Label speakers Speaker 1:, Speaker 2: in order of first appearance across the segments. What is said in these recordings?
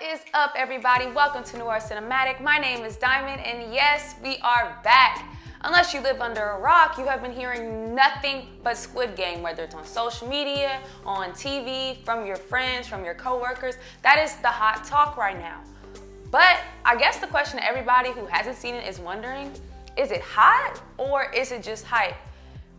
Speaker 1: is up, everybody? Welcome to Noir Cinematic. My name is Dimond, and yes, we are back. Unless you live under a rock, you have been hearing nothing but Squid Game, whether it's on social media, on TV, from your friends, from your coworkers. That is the hot talk right now. But I guess the question everybody who hasn't seen it is wondering, is it hot or is it just hype?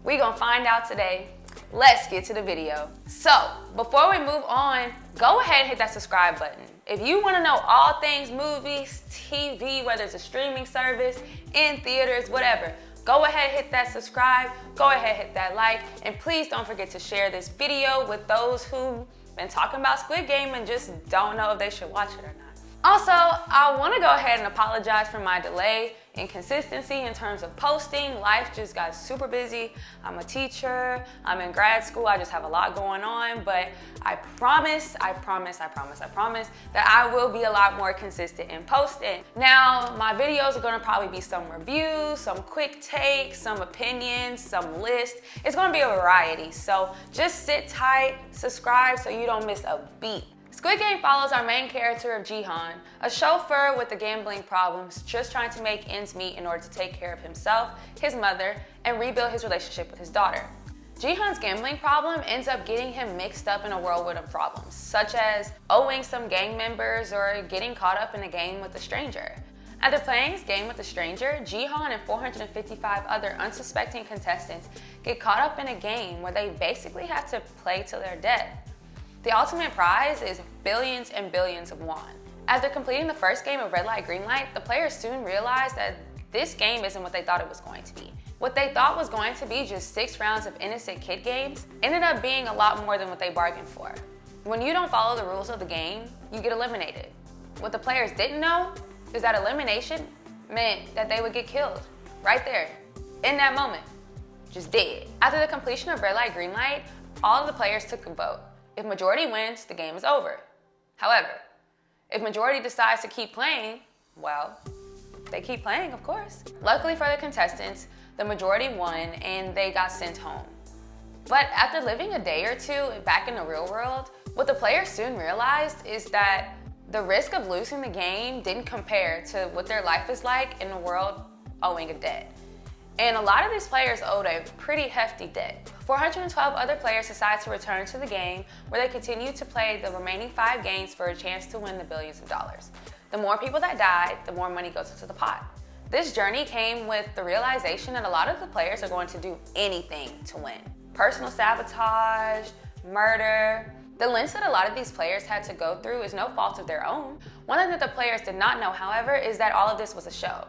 Speaker 1: We're gonna find out today. Let's get to the video. So, before we move on, go ahead and hit that subscribe button. If you want to know all things movies, TV, whether it's a streaming service, in theaters, whatever, go ahead and hit that subscribe, go ahead and hit that like, and please don't forget to share this video with those who've been talking about Squid Game and just don't know if they should watch it or not. Also, I want to go ahead and apologize for my delay in consistency in terms of posting. Life just got super busy. I'm a teacher, I'm in grad school, I just have a lot going on, but I promise that I will be a lot more consistent in posting. Now, my videos are gonna probably be some reviews, some quick takes, some opinions, some lists. It's gonna be a variety, so just sit tight, subscribe so you don't miss a beat. Squid Game follows our main character of Jihan, a chauffeur with the gambling problems, just trying to make ends meet in order to take care of himself, his mother, and rebuild his relationship with his daughter. Jihan's gambling problem ends up getting him mixed up in a whirlwind of problems, such as owing some gang members or getting caught up in a game with a stranger. After playing his game with a stranger, Jihan and 455 other unsuspecting contestants get caught up in a game where they basically have to play till their death. The ultimate prize is billions and billions of won. After completing the first game of Red Light, Green Light, the players soon realized that this game isn't what they thought it was going to be. What they thought was going to be just 6 rounds of innocent kid games ended up being a lot more than what they bargained for. When you don't follow the rules of the game, you get eliminated. What the players didn't know is that elimination meant that they would get killed right there, in that moment, just dead. After the completion of Red Light, Green Light, all of the players took a vote. If majority wins, the game is over. However, if majority decides to keep playing, well, they keep playing, of course. Luckily for the contestants, the majority won and they got sent home. But after living a day or two back in the real world, what the players soon realized is that the risk of losing the game didn't compare to what their life is like in the world owing a debt. And a lot of these players owed a pretty hefty debt. 412 other players decided to return to the game where they continued to play the remaining 5 games for a chance to win the billions of dollars. The more people that died, the more money goes into the pot. This journey came with the realization that a lot of the players are going to do anything to win. Personal sabotage, murder. The lengths that a lot of these players had to go through is no fault of their own. One thing that the players did not know, however, is that all of this was a show.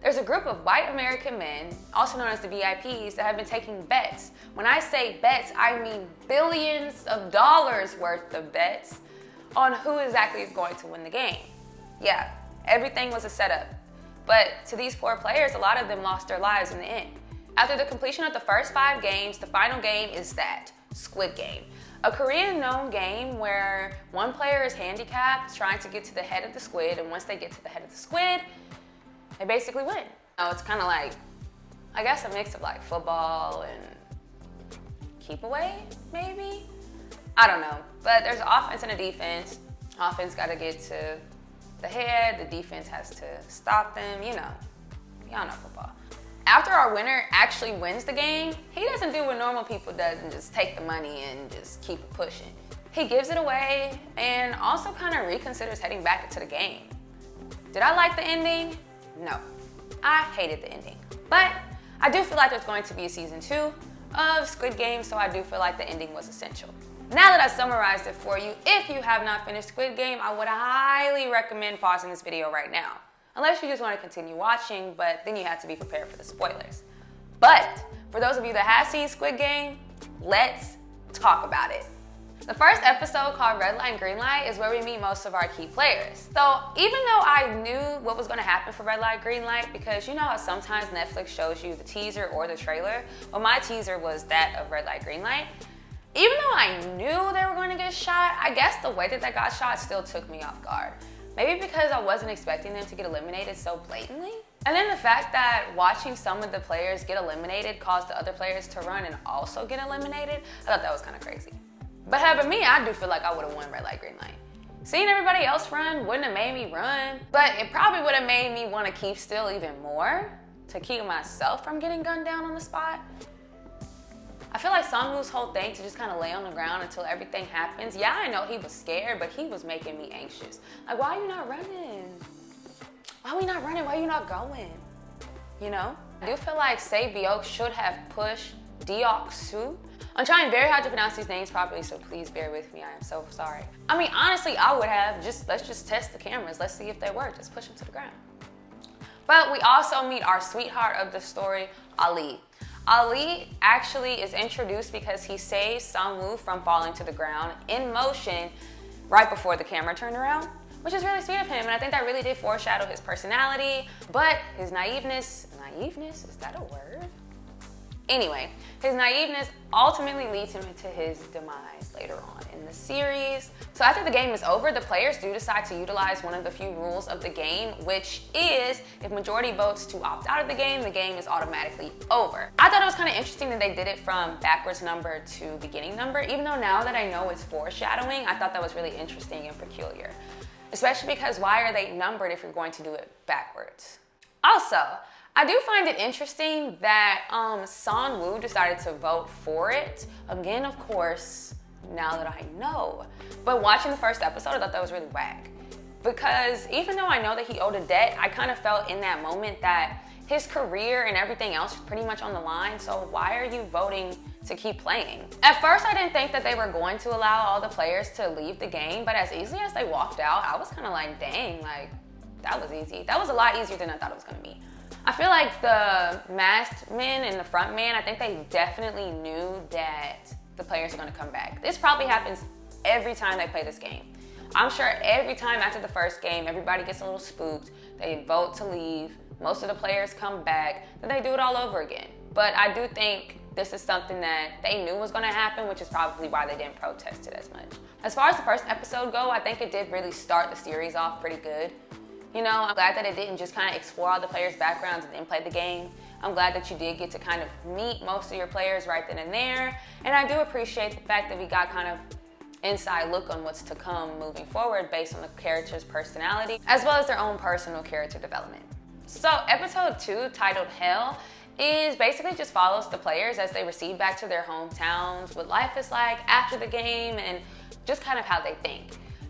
Speaker 1: There's a group of white American men, also known as the VIPs, that have been taking bets. When I say bets, I mean billions of dollars worth of bets on who exactly is going to win the game. Yeah, everything was a setup. But to these poor players, a lot of them lost their lives in the end. After the completion of the first 5 games, the final game is that, Squid Game. A Korean-known game where one player is handicapped trying to get to the head of the squid, and once they get to the head of the squid, they basically win. So it's kind of like, I guess, a mix of like football and keep away, maybe? I don't know, but there's an offense and a defense. Offense got to get to the head, the defense has to stop them, you know. Y'all know football. After our winner actually wins the game, he doesn't do what normal people does and just take the money and just keep it pushing. He gives it away and also kind of reconsiders heading back into the game. Did I like the ending? No, I hated the ending. But I do feel like there's going to be a season 2 of Squid Game, so I do feel like the ending was essential. Now that I summarized it for you, if you have not finished Squid Game, I would highly recommend pausing this video right now. Unless you just want to continue watching, but then you have to be prepared for the spoilers. But for those of you that have seen Squid Game, let's talk about it. The first episode, called Red Light and Green Light, is where we meet most of our key players. So even though I knew what was going to happen for Red Light, Green Light, because you know how sometimes Netflix shows you the teaser or the trailer, well, my teaser was that of Red Light, Green Light. Even though I knew they were going to get shot, I guess the way that they got shot still took me off guard. Maybe because I wasn't expecting them to get eliminated so blatantly. And then the fact that watching some of the players get eliminated caused the other players to run and also get eliminated, I thought that was kind of crazy. But having me, I do feel like I would have won Red Light, Green Light. Seeing everybody else run wouldn't have made me run, but it probably would have made me want to keep still even more to keep myself from getting gunned down on the spot. I feel like Sangwoo's whole thing to just kind of lay on the ground until everything happens. Yeah, I know he was scared, but he was making me anxious. Like, why are you not running? Why are we not running? Why are you not going? You know? I do feel like Se-byok should have pushed Deok-soo. I'm trying very hard to pronounce these names properly, so please bear with me. I am so sorry. I mean, honestly, I would have. Let's just test the cameras. Let's see if they work. Just push them to the ground. But we also meet our sweetheart of the story, Ali. Ali actually is introduced because he saves Sangwoo from falling to the ground in motion right before the camera turned around, which is really sweet of him. And I think that really did foreshadow his personality, but his naiveness, is that a word? Anyway, his naiveness ultimately leads him into his demise later on in the series. So after the game is over, the players do decide to utilize one of the few rules of the game, which is if majority votes to opt out of the game is automatically over. I thought it was kind of interesting that they did it from backwards number to beginning number, even though now that I know it's foreshadowing, I thought that was really interesting and peculiar. Especially because why are they numbered if you're going to do it backwards? Also, I do find it interesting that Sangwoo decided to vote for it. Again, of course, now that I know. But watching the first episode, I thought that was really whack. Because even though I know that he owed a debt, I kind of felt in that moment that his career and everything else is pretty much on the line, so why are you voting to keep playing? At first, I didn't think that they were going to allow all the players to leave the game, but as easily as they walked out, I was kind of like, dang, like, that was easy. That was a lot easier than I thought it was gonna be. I feel like the masked men and the front man, I think they definitely knew that the players are gonna come back. This probably happens every time they play this game. I'm sure every time after the first game, everybody gets a little spooked, they vote to leave, most of the players come back, then they do it all over again. But I do think this is something that they knew was gonna happen, which is probably why they didn't protest it as much. As far as the first episode go, I think it did really start the series off pretty good. You know, I'm glad that it didn't just kind of explore all the players' backgrounds and then play the game. I'm glad that you did get to kind of meet most of your players right then and there. And I do appreciate the fact that we got kind of inside look on what's to come moving forward based on the character's personality, as well as their own personal character development. So episode 2, titled Hell, is basically just follows the players as they recede back to their hometowns, what life is like after the game, and just kind of how they think.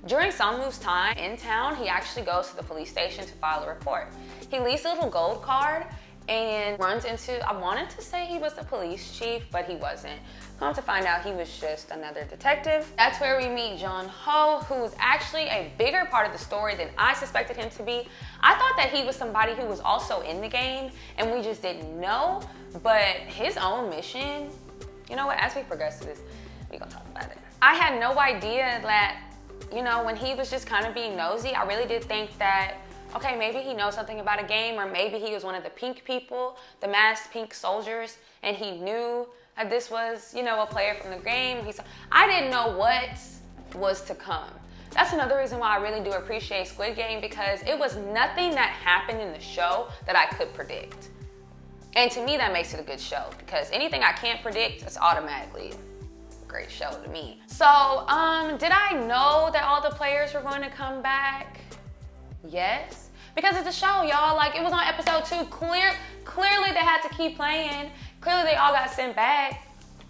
Speaker 1: During Sangwoo's time in town, he actually goes to the police station to file a report. He leaves a little gold card and runs into, I wanted to say he was the police chief, but he wasn't. Come to find out he was just another detective. That's where we meet Jun-ho, who's actually a bigger part of the story than I suspected him to be. I thought that he was somebody who was also in the game and we just didn't know, but his own mission, you know what, as we progress through this, we're gonna talk about it. I had no idea that, you know, when he was just kind of being nosy, I really did think that, okay, maybe he knows something about a game, or maybe he was one of the pink people, the masked pink soldiers, and he knew that this was, you know, a player from the game. I didn't know what was to come. That's another reason why I really do appreciate Squid Game, because it was nothing that happened in the show that I could predict. And to me, that makes it a good show, because anything I can't predict is automatically great show to me. So, did I know that all the players were going to come back? Yes. Because it's a show, y'all. Like, it was on episode 2. Clearly they had to keep playing. Clearly they all got sent back.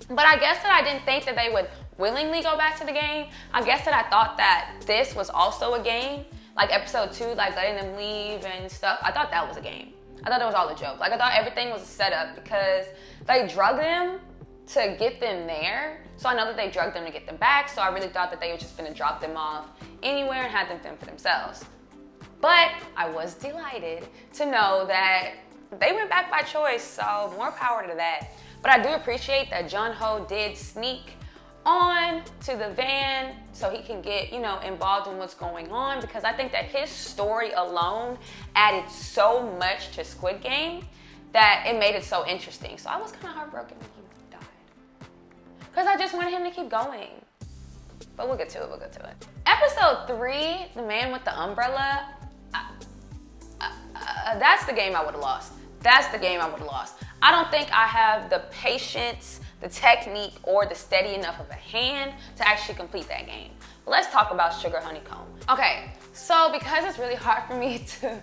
Speaker 1: But I guess that I didn't think that they would willingly go back to the game. I guess that I thought that this was also a game. Like episode 2, like letting them leave and stuff. I thought that was a game. I thought it was all a joke. Like, I thought everything was a setup because they drugged them to get them there. So I know that they drugged them to get them back. So I really thought that they were just gonna drop them off anywhere and have them fend for themselves. But I was delighted to know that they went back by choice, so more power to that. But I do appreciate that Jun-ho did sneak on to the van so he can get, you know, involved in what's going on, because I think that his story alone added so much to Squid Game that it made it so interesting. So I was kind of heartbroken when he died, because I just wanted him to keep going. But we'll get to it, Episode 3, The Man with the Umbrella, that's the game I would have lost. I don't think I have the patience, the technique, or the steady enough of a hand to actually complete that game. let's talk about Sugar Honeycomb. Okay, so because it's really hard for me to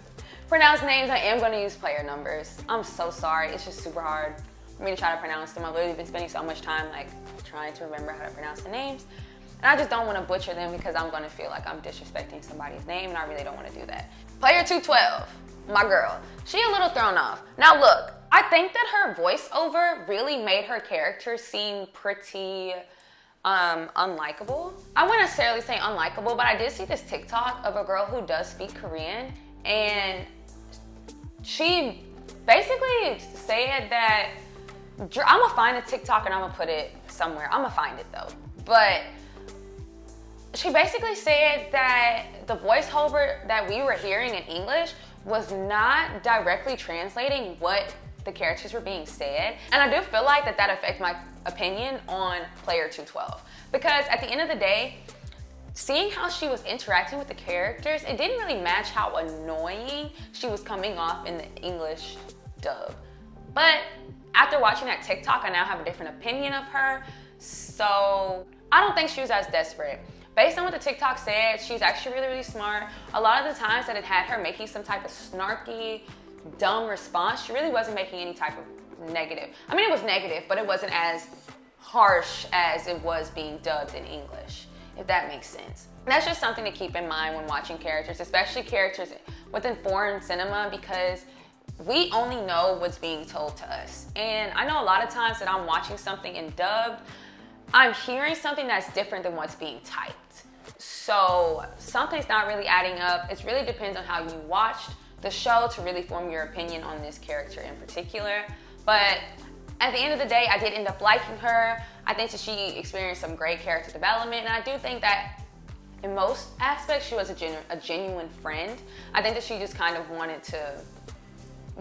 Speaker 1: pronounce names, I am gonna use player numbers. I'm so sorry, it's just super hard for me to try to pronounce them. I've literally been spending so much time like trying to remember how to pronounce the names. And I just don't want to butcher them because I'm going to feel like I'm disrespecting somebody's name, and I really don't want to do that. Player 212, my girl, she a little thrown off. Now look, I think that her voiceover really made her character seem pretty unlikable. I wouldn't necessarily say unlikable, but I did see this TikTok of a girl who does speak Korean, and she basically said that, I'm gonna find a TikTok and I'm gonna put it somewhere. I'm gonna find it though. But she basically said that the voiceover that we were hearing in English was not directly translating what the characters were being said. And I do feel like that affects my opinion on player 212. Because at the end of the day, seeing how she was interacting with the characters, it didn't really match how annoying she was coming off in the English dub. But after watching that TikTok, I now have a different opinion of her. So I don't think she was as desperate. Based on what the TikTok said, she's actually really, really smart. A lot of the times that it had her making some type of snarky, dumb response, she really wasn't making any type of negative. I mean, it was negative, but it wasn't as harsh as it was being dubbed in English, if that makes sense. And that's just something to keep in mind when watching characters, especially characters within foreign cinema, because we only know what's being told to us. And I know a lot of times that I'm watching something in dubbed, I'm hearing something that's different than what's being typed. So something's not really adding up. It really depends on how you watched the show to really form your opinion on this character in particular. But at the end of the day, I did end up liking her. I think that she experienced some great character development, and I do think that in most aspects, she was a genuine friend. I think that she just kind of wanted to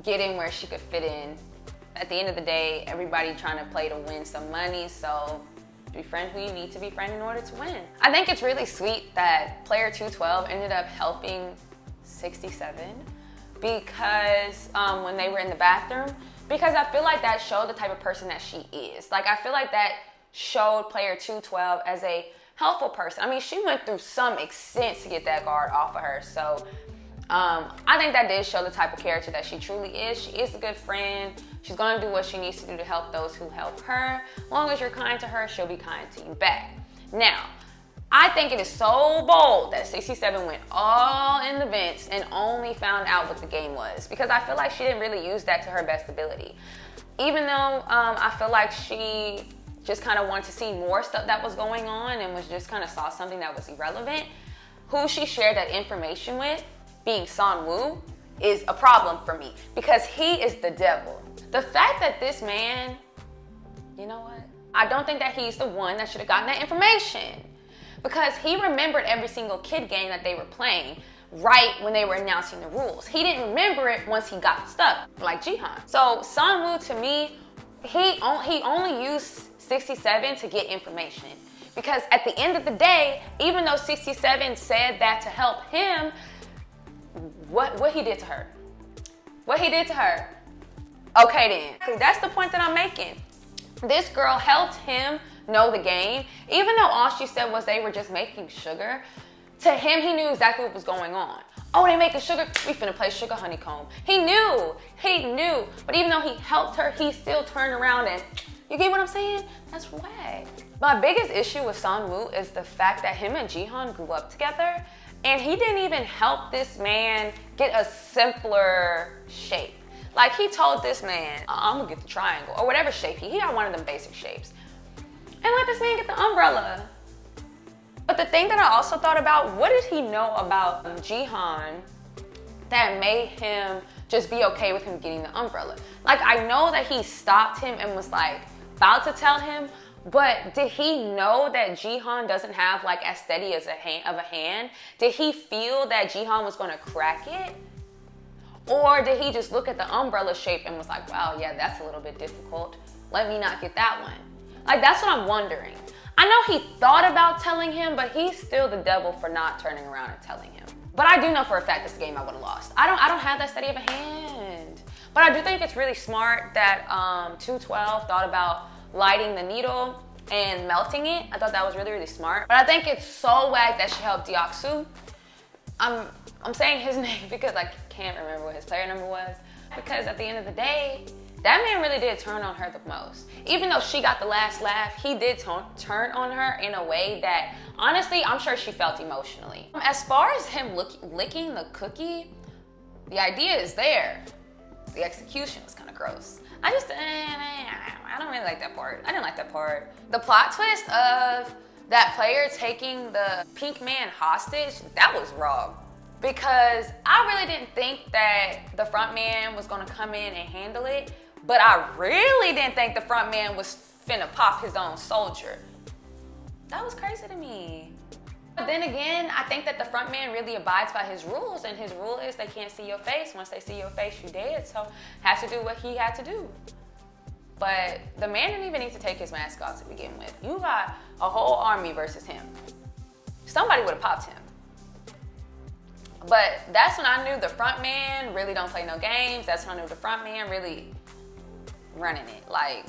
Speaker 1: get in where she could fit in. At the end of the day, everybody trying to play to win some money, so be friend who you need to be friend in order to win. I think it's really sweet that player 212 ended up helping 67 because when they were in the bathroom, because I feel like that showed the type of person that she is. Like, I feel like that showed player 212 as a helpful person. I mean, she went through some extent to get that guard off of her, so I think that did show the type of character that she truly is. She is a good friend. She's gonna do what she needs to do to help those who help her. As long as you're kind to her, she'll be kind to you back. Now, I think it is so bold that 67 went all in the vents and only found out what the game was, because I feel like she didn't really use that to her best ability. Even though I feel like she just kind of wanted to see more stuff that was going on and was just kind of saw something that was irrelevant, who she shared that information with, being San-woo, is a problem for me because he is the devil. The fact that this man, you know what? I don't think that he's the one that should have gotten that information, because he remembered every single kid game that they were playing right when they were announcing the rules. He didn't remember it once he got stuck, like Jihan. So San-woo, to me, he only used 67 to get information, because at the end of the day, even though 67 said that to help him, what he did to her? What he did to her? Okay then, that's the point that I'm making. This girl helped him know the game, even though all she said was they were just making sugar. To him, he knew exactly what was going on. Oh, they making sugar? We finna play Sugar Honeycomb. He knew. But even though he helped her, he still turned around and, you get what I'm saying? That's whack. My biggest issue with San-woo is the fact that him and Jihan grew up together, and he didn't even help this man get a simpler shape. Like, he told this man, I'm gonna get the triangle, or whatever shape he got one of them basic shapes. And let this man get the umbrella. But the thing that I also thought about, what did he know about Jihan that made him just be okay with him getting the umbrella? Like, I know that he stopped him and was like about to tell him, but did he know that Jihan doesn't have like as steady as a hand? Did he feel that Jihan was gonna crack it? Or did he just look at the umbrella shape and was like, wow, yeah, that's a little bit difficult. Let me not get that one. Like, that's what I'm wondering. I know he thought about telling him, but he's still the devil for not turning around and telling him. But I do know for a fact this game I would have lost. I don't have that steady of a hand. But I do think it's really smart that 212 thought about lighting the needle and melting it. I thought that was really, really smart. But I think it's so whack that she helped Deoksu. I'm saying his name because I can't remember what his player number was. Because at the end of the day, that man really did turn on her the most. Even though she got the last laugh, he did turn on her in a way that, honestly, I'm sure she felt emotionally. As far as him licking the cookie, the idea is there. The execution was kind of gross. I don't really like that part. I didn't like that part. The plot twist of that player taking the pink man hostage, that was wrong. Because I really didn't think that the front man was gonna come in and handle it, but I really didn't think the front man was finna pop his own soldier. That was crazy to me. But then again, I think that the front man really abides by his rules, and his rule is they can't see your face. Once they see your face, you're dead, so has to do what he had to do. But the man didn't even need to take his mask off to begin with. You got a whole army versus him. Somebody would have popped him. But that's when I knew the front man really don't play no games. That's when I knew the front man really running it. Like,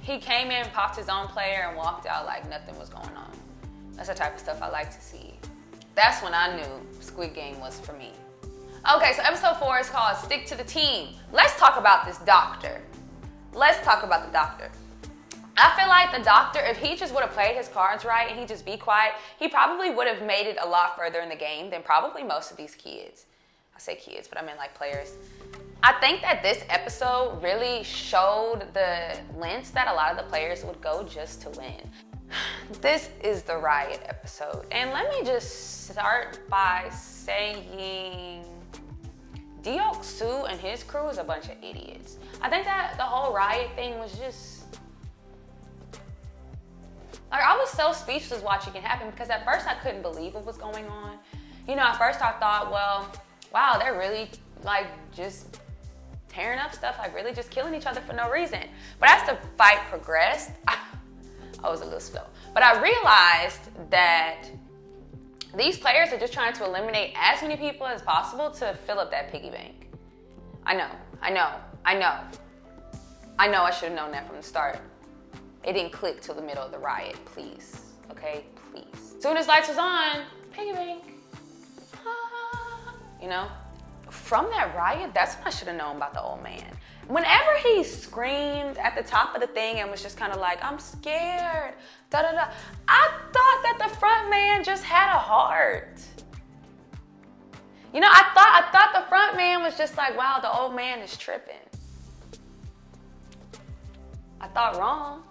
Speaker 1: he came in, popped his own player, and walked out like nothing was going on. That's the type of stuff I like to see. That's when I knew Squid Game was for me. Okay, so episode 4 is called Stick to the Team. Let's talk about this doctor. Let's talk about the doctor. I feel like the doctor, if he just would have played his cards right and he just be quiet, he probably would have made it a lot further in the game than probably most of these kids. I say kids, but I mean like players. I think that this episode really showed the lengths that a lot of the players would go just to win. This is the riot episode. And let me just start by saying Deoksu and his crew is a bunch of idiots. I think that the whole riot thing was just, like, I was so speechless watching it happen because at first I couldn't believe what was going on. You know, at first I thought, well, wow, they're really like just tearing up stuff, like really just killing each other for no reason. But as the fight progressed, I was a little slow. But I realized that these players are just trying to eliminate as many people as possible to fill up that piggy bank. I know I should have known that from the start. It didn't click till the middle of the riot, please. Okay, please. Soon as lights was on, piggy bank. You know? From that riot, that's when I should have known about the old man. Whenever he screamed at the top of the thing and was just kind of like, I'm scared, da da da, I thought that the front man just had a heart. You know, I thought the front man was just like, wow, the old man is tripping. I thought wrong.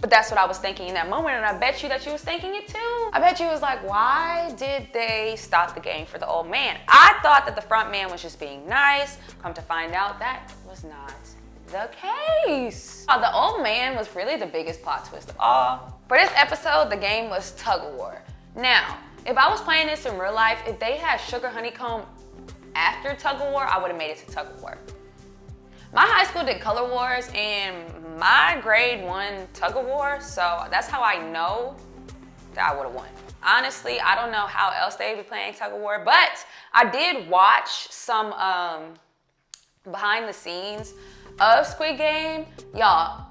Speaker 1: But that's what I was thinking in that moment, and I bet you that you was thinking it too. I bet you was like, why did they stop the game for the old man? I thought that the front man was just being nice. Come to find out, that was not the case. The old man was really the biggest plot twist of all. For this episode, the game was tug of war. Now, if I was playing this in real life, if they had sugar honeycomb after tug of war, I would have made it to tug of war. My high school did color wars and my grade won tug of war, so that's how I know that I would have won. Honestly, I don't know how else they'd be playing tug of war, but I did watch some behind the scenes of Squid Game. Y'all,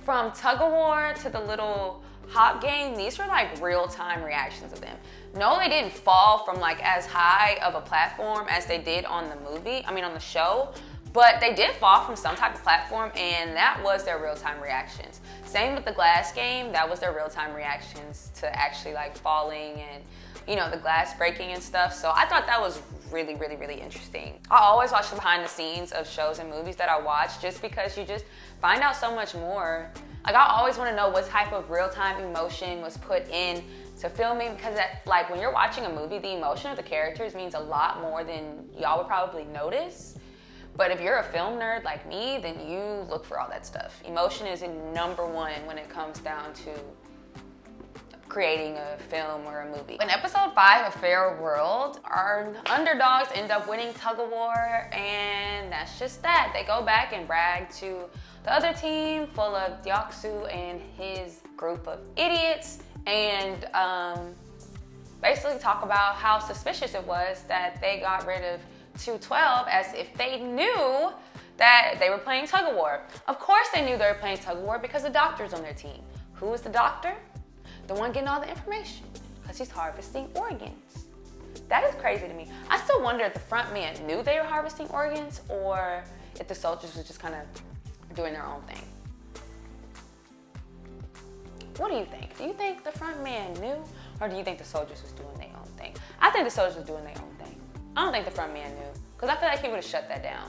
Speaker 1: from tug of war to the little hop game, these were like real-time reactions of them. No, they didn't fall from like as high of a platform as they did on the show, but they did fall from some type of platform, and that was their real-time reactions. Same with the glass game, that was their real-time reactions to actually like falling and, you know, the glass breaking and stuff. So I thought that was really, really, really interesting. I always watch the behind the scenes of shows and movies that I watch just because you just find out so much more. Like, I always want to know what type of real-time emotion was put in to filming, because like when you're watching a movie, the emotion of the characters means a lot more than y'all would probably notice. But if you're a film nerd like me, then you look for all that stuff. Emotion is number one when it comes down to creating a film or a movie. In episode 5 of Fair World, our underdogs end up winning tug of war, and that's just that. They go back and brag to the other team full of Deoksu and his group of idiots, and basically talk about how suspicious it was that they got rid of 212, as if they knew that they were playing tug of war. Of course they knew they were playing tug of war because the doctor's on their team. Who is the doctor? The one getting all the information, because he's harvesting organs. That is crazy to me. I still wonder if the front man knew they were harvesting organs or if the soldiers were just kind of doing their own thing. What do you think? Do you think the front man knew, or do you think the soldiers was doing their own thing? I think the soldiers was doing their own thing. I don't think the front man knew, because I feel like he would have shut that down.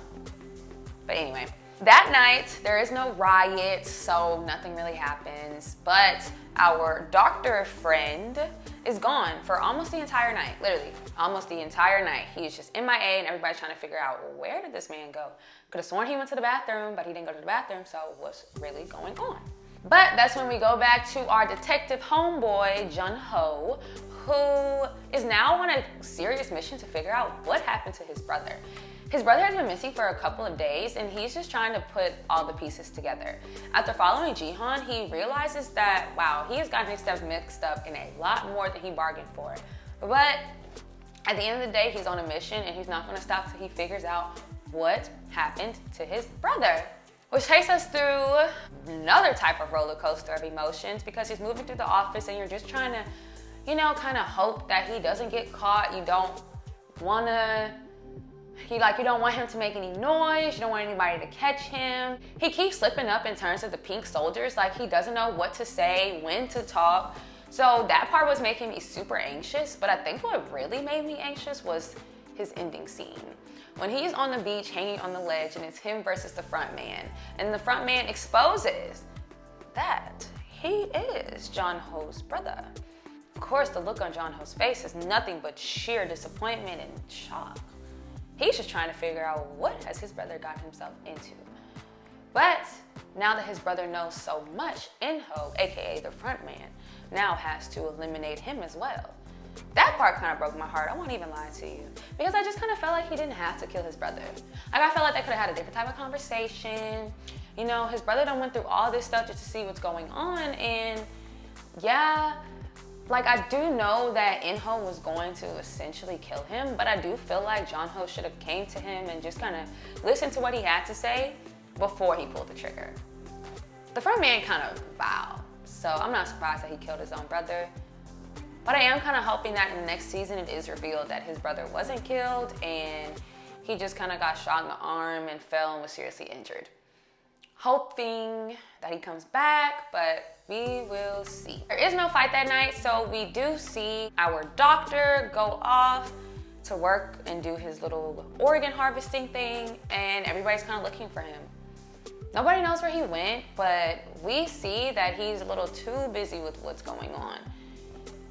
Speaker 1: But anyway, that night, there is no riot, so nothing really happens. But our doctor friend is gone for almost the entire night, literally, almost the entire night. He is just MIA, and everybody's trying to figure out, well, where did this man go? Could have sworn he went to the bathroom, but he didn't go to the bathroom, so what's really going on? But that's when we go back to our detective homeboy, Jun-Ho, who is now on a serious mission to figure out what happened to his brother. His brother has been missing for a couple of days, and he's just trying to put all the pieces together. After following Jihan, he realizes that, wow, he has gotten himself mixed up in a lot more than he bargained for. But at the end of the day, he's on a mission, and he's not going to stop till he figures out what happened to his brother. Which takes us through another type of roller coaster of emotions, because he's moving through the office and you're just trying to, you know, kind of hope that he doesn't get caught. You don't want to, you don't want him to make any noise. You don't want anybody to catch him. He keeps slipping up in terms of the pink soldiers. Like, he doesn't know what to say, when to talk. So that part was making me super anxious. But I think what really made me anxious was his ending scene. When he's on the beach hanging on the ledge and it's him versus the front man, and the front man exposes that he is Jun-Ho's brother. Of course, the look on Jun-Ho's face is nothing but sheer disappointment and shock. He's just trying to figure out what has his brother gotten himself into. But now that his brother knows so much, In-Ho, aka the front man, now has to eliminate him as well. That part kind of broke my heart, I won't even lie to you. Because I just kind of felt like he didn't have to kill his brother. Like, I felt like they could have had a different type of conversation. You know, his brother done went through all this stuff just to see what's going on, and yeah, like, I do know that In-Ho was going to essentially kill him, but I do feel like Jun-Ho should have came to him and just kind of listened to what he had to say before he pulled the trigger. The front man kind of vowed, so I'm not surprised that he killed his own brother. But I am kind of hoping that in the next season it is revealed that his brother wasn't killed and he just kind of got shot in the arm and fell and was seriously injured. Hoping that he comes back, but we will see. There is no fight that night, so we do see our doctor go off to work and do his little organ harvesting thing, and everybody's kind of looking for him. Nobody knows where he went, but we see that he's a little too busy with what's going on.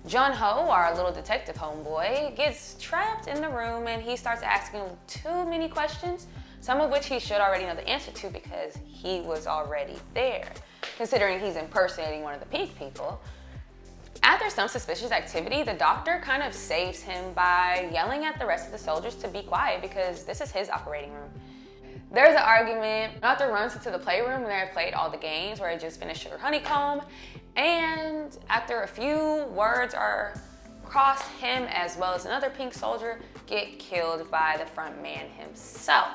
Speaker 1: Jun-Ho, our little detective homeboy, gets trapped in the room and he starts asking too many questions, some of which he should already know the answer to because he was already there, considering he's impersonating one of the pink people. After some suspicious activity, the doctor kind of saves him by yelling at the rest of the soldiers to be quiet because this is his operating room. There's an argument. The doctor runs into the playroom where they played all the games, where he just finished Sugar Honeycomb. And after a few words are crossed, him as well as another pink soldier get killed by the front man himself.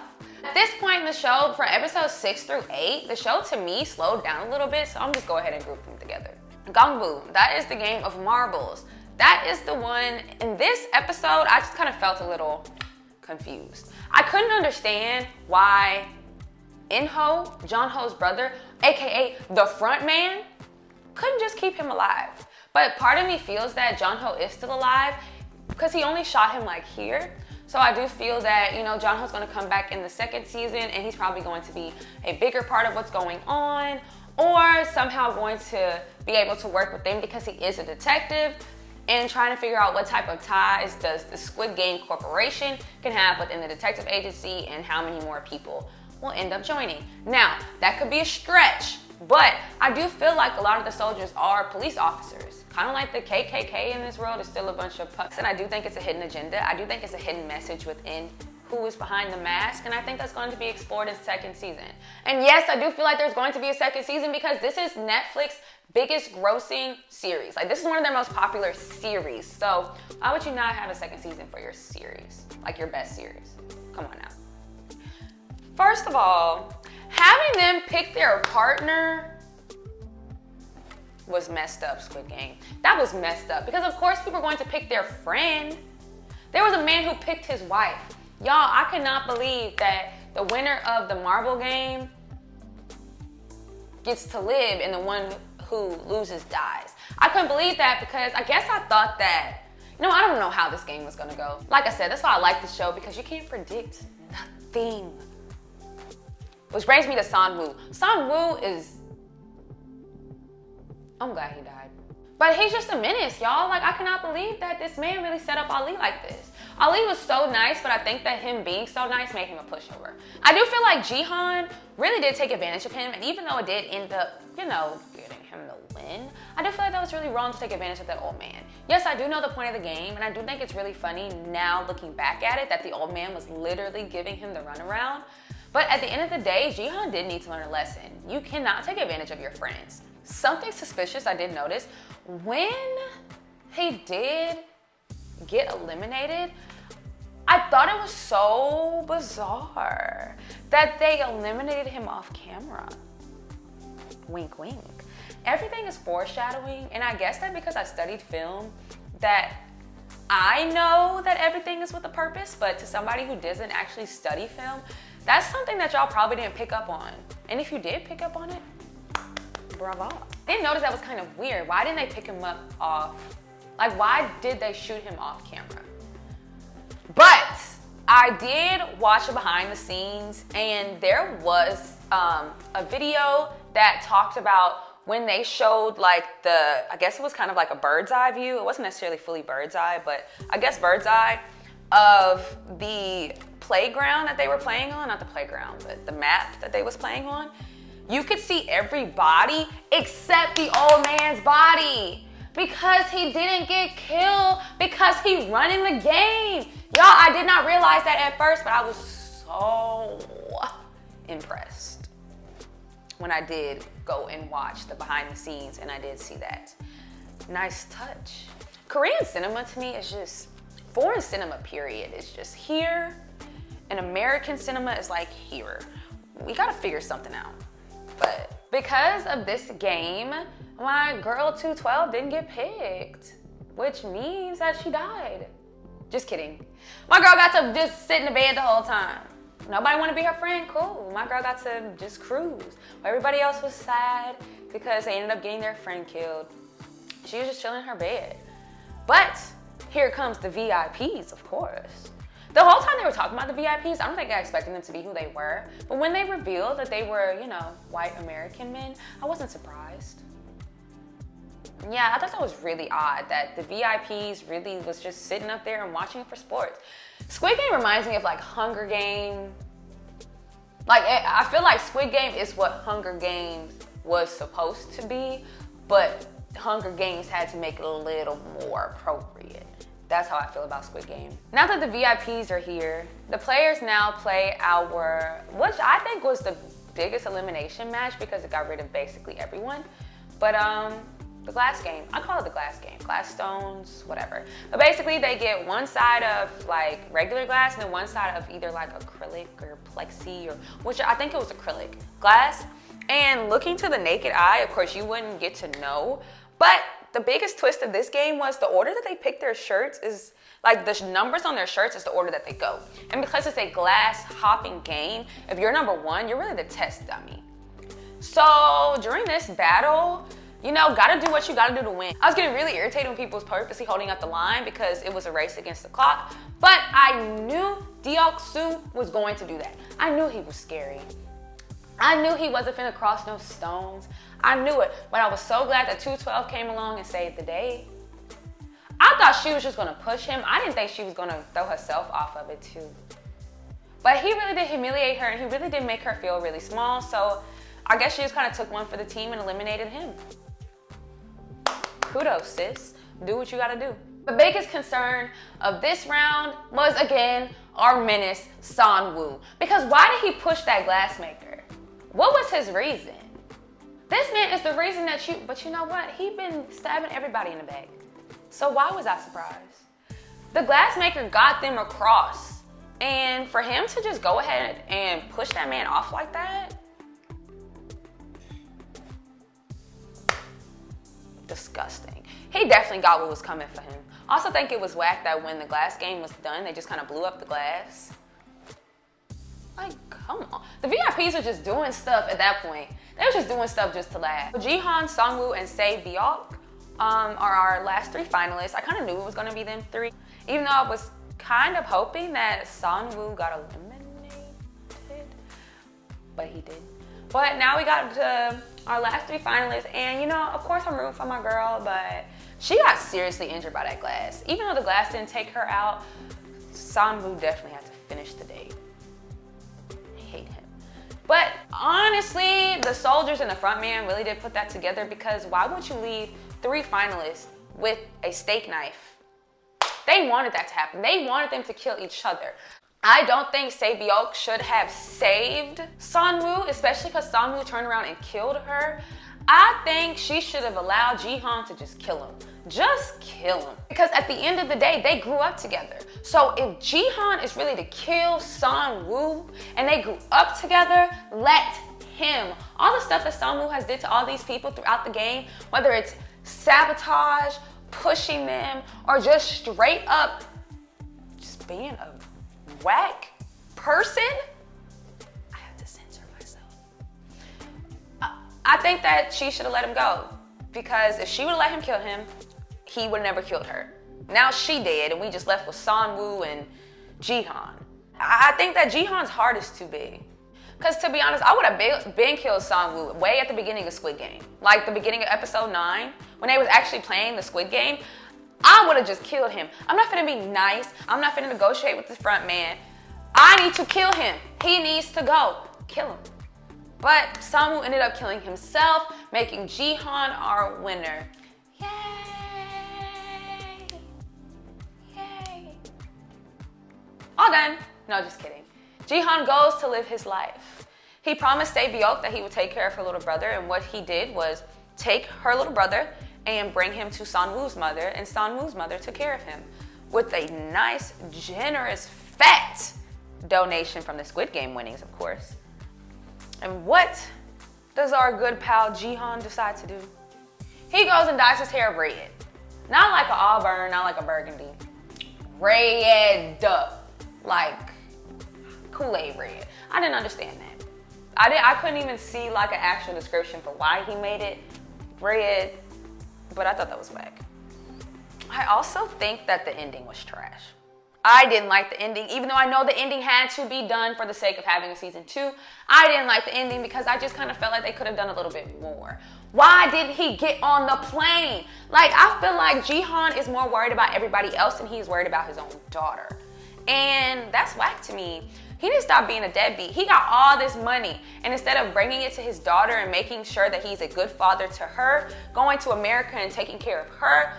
Speaker 1: At this point in the show, from episodes 6 through 8, the show to me slowed down a little bit, so I'm just go ahead and group them together. Gongbu, that is the game of marbles. That is the one. In this episode, I just kind of felt a little confused. I couldn't understand why In-Ho, Jun-Ho's brother, aka the front man, couldn't just keep him alive. But part of me feels that Jun-Ho is still alive because he only shot him like here. So I do feel that, you know, Jun-Ho's gonna come back in the second season and he's probably going to be a bigger part of what's going on, or somehow going to be able to work with them because he is a detective, and trying to figure out what type of ties does the Squid Game Corporation can have within the detective agency and how many more people will end up joining. Now, that could be a stretch, but I do feel like a lot of the soldiers are police officers. Kind of like the KKK in this world is still a bunch of pucks, and I do think it's a hidden agenda. I do think it's a hidden message within who is behind the mask, and I think that's going to be explored in second season. And yes, I do feel like there's going to be a second season because this is Netflix's biggest grossing series. Like, this is one of their most popular series. So why would you not have a second season for your series? Like your best series? Come on now. First of all, having them pick their partner was messed up, Squid Game. That was messed up because of course people are going to pick their friend. There was a man who picked his wife. Y'all, I cannot believe that the winner of the marble game gets to live and the one who loses dies. I couldn't believe that because I guess I thought that, I don't know how this game was gonna go. Like I said, that's why I like the show because you can't predict nothing. Which brings me to San-woo. San-woo is, I'm glad he died. But he's just a menace, y'all. Like, I cannot believe that this man really set up Ali like this. Ali was so nice, but I think that him being so nice made him a pushover. I do feel like Jihan really did take advantage of him, and even though it did end up, getting him the win, I do feel like that was really wrong to take advantage of that old man. Yes, I do know the point of the game, and I do think it's really funny now looking back at it that the old man was literally giving him the runaround. But at the end of the day, Jihan did need to learn a lesson. You cannot take advantage of your friends. Something suspicious I did notice, when he did get eliminated, I thought it was so bizarre that they eliminated him off camera. Wink, wink. Everything is foreshadowing, and I guess that because I studied film, that I know that everything is with a purpose, but to somebody who doesn't actually study film, that's something that y'all probably didn't pick up on. And if you did pick up on it, bravo. I didn't notice that was kind of weird. Why didn't they pick him up off? Like, why did they shoot him off camera? But I did watch a behind the scenes, and there was a video that talked about when they showed like I guess it was kind of like a bird's eye view. It wasn't necessarily fully bird's eye, but I guess bird's eye of the playground that they were playing on. Not the playground, but the map that they was playing on. You could see every body except the old man's body because he didn't get killed because he running the game. Y'all, I did not realize that at first, but I was so impressed when I did go and watch the behind the scenes and I did see that. Nice touch. Korean cinema to me is just, foreign cinema period is just here, and American cinema is like here. We gotta figure something out. But because of this game, my girl 212 didn't get picked, which means that she died. Just kidding. My girl got to just sit in the bed the whole time. Nobody want to be her friend? Cool. My girl got to just cruise. Everybody else was sad because they ended up getting their friend killed. She was just chilling in her bed. But here comes the VIPs, of course. The whole time they were talking about the VIPs, I don't think I expected them to be who they were. But when they revealed that they were, white American men, I wasn't surprised. Yeah, I thought that was really odd that the VIPs really was just sitting up there and watching for sports. Squid Game reminds me of like Hunger Game. Like, I feel like Squid Game is what Hunger Games was supposed to be, but Hunger Games had to make it a little more appropriate. That's how I feel about Squid Game. Now that the VIPs are here, the players now play which I think was the biggest elimination match because it got rid of basically everyone. But the glass game, I call it the glass game. Glass stones, whatever. But basically they get one side of like regular glass and then one side of either like acrylic or plexi or, which I think it was acrylic glass. And looking to the naked eye, of course you wouldn't get to know, but the biggest twist of this game was the order that they pick their shirts is, like the numbers on their shirts is the order that they go. And because it's a glass hopping game, if you're number one, you're really the test dummy. So during this battle, gotta do what you gotta do to win. I was getting really irritated when people was purposely holding up the line because it was a race against the clock, but I knew Deok-soo was going to do that. I knew he was scary. I knew he wasn't finna cross no stones. I knew it, but I was so glad that 212 came along and saved the day. I thought she was just gonna push him. I didn't think she was gonna throw herself off of it too. But he really did humiliate her and he really did make her feel really small, so I guess she just kind of took one for the team and eliminated him. Kudos, sis. Do what you gotta do. The biggest concern of this round was, again, our menace, San-woo. Because why did he push that glassmaker? What was his reason? This man is the reason that but you know what? He been stabbing everybody in the back. So why was I surprised? The glassmaker got them across. And for him to just go ahead and push that man off like that, disgusting. He definitely got what was coming for him. I also think it was whack that when the glass game was done, they just kind of blew up the glass. Like, come on. The VIPs are just doing stuff at that point. They were just doing stuff just to laugh. Jihan, Sungwoo, and Sae Byok are our last 3 finalists. I kind of knew it was going to be them 3. Even though I was kind of hoping that Sungwoo got eliminated. But he did. But now we got to our last 3 finalists. And, you know, of course I'm rooting for my girl, but she got seriously injured by that glass. Even though the glass didn't take her out, Sungwoo definitely had to finish the day. Hate him. But honestly, the soldiers and the front man really did put that together, because why would you leave 3 finalists with a steak knife? They wanted that to happen. They wanted them to kill each other. I don't think Sae Byok should have saved Sungwoo, especially because Sungwoo turned around and killed her. I think she should have allowed Jihan to just kill him. Just kill him. Because at the end of the day, they grew up together. So if Jihan is really to kill Sungwoo and they grew up together, let him. All the stuff that Sungwoo has did to all these people throughout the game, whether it's sabotage, pushing them, or just straight up just being a whack person, I have to censor myself. I think that she should have let him go, because if she would have let him kill him, he would have never killed her. Now she dead, and we just left with Sungwoo and Jihan. I think that Jihan's heart is too big. Because to be honest, I would have been killed Sungwoo way at the beginning of Squid Game. Like the beginning of episode 9, when they was actually playing the Squid Game, I would have just killed him. I'm not finna be nice. I'm not finna negotiate with the front man. I need to kill him. He needs to go. Kill him. But Sungwoo ended up killing himself, making Jihan our winner. Yay! Yay! All done. No, just kidding. Jihan goes to live his life. He promised Sae Byok that he would take care of her little brother, and what he did was take her little brother and bring him to Sungwoo's mother, and Sungwoo's mother took care of him with a nice, generous, fat donation from the Squid Game winnings, of course. And what does our good pal Jihan decide to do? He goes and dyes his hair red. Not like an auburn, not like a burgundy. Red. Like Kool-Aid red. I didn't understand that. I couldn't even see like an actual description for why he made it red, but I thought that was whack. I also think that the ending was trash. I didn't like the ending, even though I know the ending had to be done for the sake of having a season 2. I didn't like the ending because I just kind of felt like they could have done a little bit more. Why didn't he get on the plane? Like, I feel like Jihan is more worried about everybody else than he's worried about his own daughter. And that's whack to me. He needs to stop being a deadbeat. He got all this money, and instead of bringing it to his daughter and making sure that he's a good father to her, going to America and taking care of her,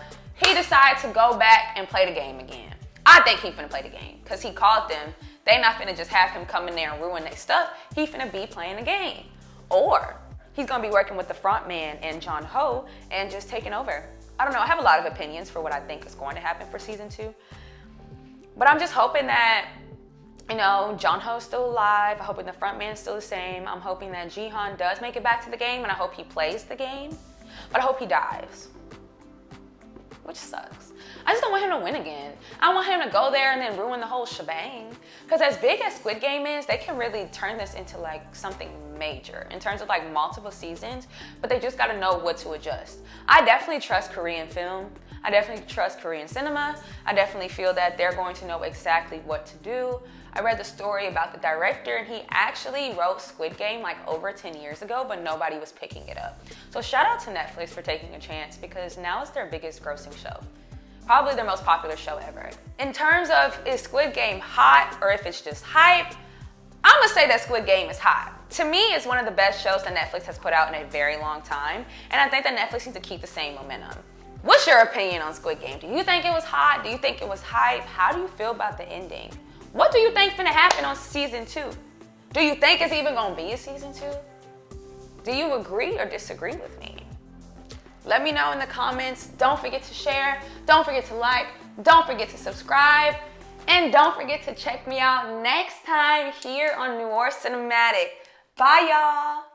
Speaker 1: he decided to go back and play the game again. I think he finna play the game, because he called them. They not finna just have him come in there and ruin their stuff. He finna be playing the game. Or he's gonna be working with the front man and John Ho and just taking over. I don't know, I have a lot of opinions for what I think is going to happen for season 2. But I'm just hoping that, you know, John Ho's still alive. I'm hoping the front man's still the same. I'm hoping that Jihan does make it back to the game, and I hope he plays the game. But I hope he dies, which sucks. I just don't want him to win again. I want him to go there and then ruin the whole shebang. Because as big as Squid Game is, they can really turn this into like something major in terms of like multiple seasons, but they just gotta know what to adjust. I definitely trust Korean film. I definitely trust Korean cinema. I definitely feel that they're going to know exactly what to do. I read the story about the director, and he actually wrote Squid Game like over 10 years ago, but nobody was picking it up. So shout out to Netflix for taking a chance, because now it's their biggest grossing show. Probably their most popular show ever. In terms of is Squid Game hot or if it's just hype, I'm gonna say that Squid Game is hot. To me, it's one of the best shows that Netflix has put out in a very long time, and I think that Netflix needs to keep the same momentum. What's your opinion on Squid Game? Do you think it was hot? Do you think it was hype? How do you feel about the ending? What do you think finna happen on season 2? Do you think it's even gonna be a season 2? Do you agree or disagree with me? Let me know in the comments. Don't forget to share. Don't forget to like. Don't forget to subscribe. And don't forget to check me out next time here on Noir Cinematic. Bye, y'all.